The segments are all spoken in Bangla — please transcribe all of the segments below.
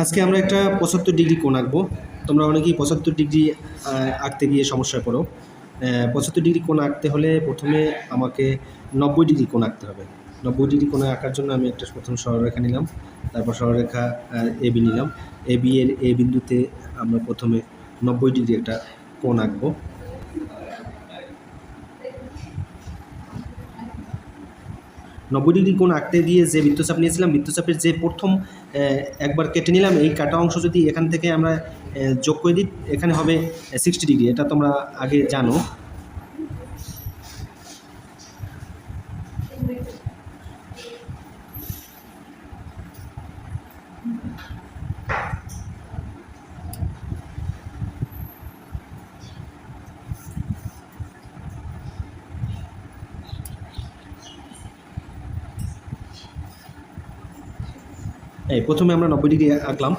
আজকে আমরা একটা 75 ডিগ্রি কোণ আঁকবো। তোমরা অনেকেই 75 ডিগ্রি আঁকতে গিয়ে সমস্যায় পড়ো। 75 ডিগ্রি কোণ আঁকতে হলে প্রথমে আমাকে 90 ডিগ্রি কোণ আঁকতে হবে। 90 ডিগ্রি কোণ আঁকার জন্য আমি একটা প্রথম সরলরেখা নিলাম, তারপর সরলরেখা এবি নিলাম। এবি এর এ বিন্দুতে আমরা প্রথমে 90 ডিগ্রি একটা কোণ আঁকবো। নব্বই ডিগ্রি কোণ আঁকতে গিয়ে যে বৃত্তচাপ নিয়েছিলাম, বৃত্তচাপের যে প্রথম একবার কেটে নিলাম, এই কাটা অংশ যদি এখান থেকে আমরা যোগ করে দিই, এখানে হবে 60 ডিগ্রি। এটা তোমরা আগে জানো। প্রথমে আমরা 90 ডিগ্রি আঁকলাম।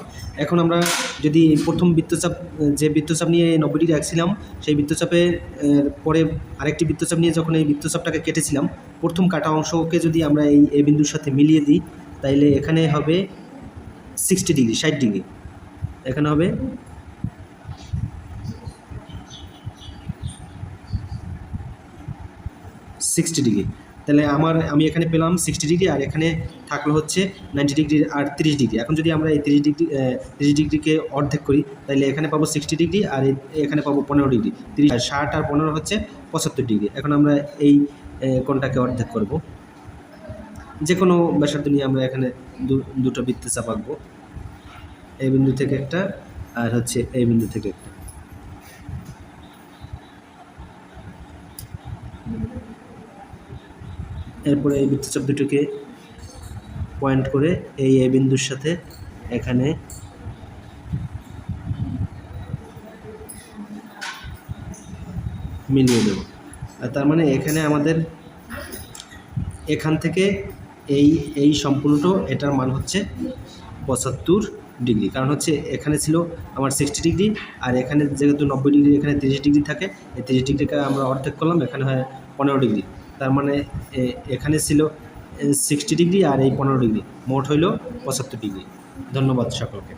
এখন আমরা যদি প্রথম বৃত্তচাপ, যে বৃত্তচাপ নিয়ে 90 ডিগ্রি আঁকছিলাম, সেই বৃত্তচাপের পরে আরেকটি বৃত্তচাপ নিয়ে যখন এই বৃত্তচাপটাকে কেটেছিলাম, প্রথম কাটা অংশকে যদি আমরা এই বিন্দুর সাথে মিলিয়ে দিই, তাইলে এখানে হবে 60 ডিগ্রি, 60 ডিগ্রি। এখানে হবে 60 ডিগ্রি। তাহলে আমি এখানে পেলাম 60 ডিগ্রি, আর এখানে থাকলো হচ্ছে 90 ডিগ্রি আর 30 ডিগ্রি। এখন যদি আমরা এই 30 ডিগ্রিকে অর্ধেক করি, তাহলে এখানে পাবো 60 ডিগ্রি, আর এখানে পাবো 15 ডিগ্রি। 30 আর 60 আর 15 হচ্ছে 75 ডিগ্রি। এখন আমরা এই কোণটাকে অর্ধেক করব। যে কোনো ব্যাসার্ধ নিয়ে আমরা এখানে দুটো বৃত্তচাপ আঁকবো, এই বিন্দু থেকে একটা, আর হচ্ছে এই বিন্দু থেকে একটা। এরপরে এই বৃত্তচাপ দুটোকে পয়েন্ট করে এই এ বিন্দুর সাথে এখানে মিলিয়ে দেব। আর তার মানে এখানে আমাদের এখান থেকে এই সম্পূর্ণটা, এটার মান হচ্ছে 75 ডিগ্রি। কারণ হচ্ছে এখানে ছিল আমার 60 ডিগ্রি, আর এখানে যেহেতু 90 ডিগ্রি, এখানে 30 ডিগ্রি থাকে, এই 30 ডিগ্রিকে আমরা অর্ধেক করলাম, এখানে হয় 15 ডিগ্রি। তার মানে এখানে ছিল 60 ডিগ্রি, আর এই 15 ডিগ্রি, মোট হইল 75 ডিগ্রি। ধন্যবাদ সকলকে।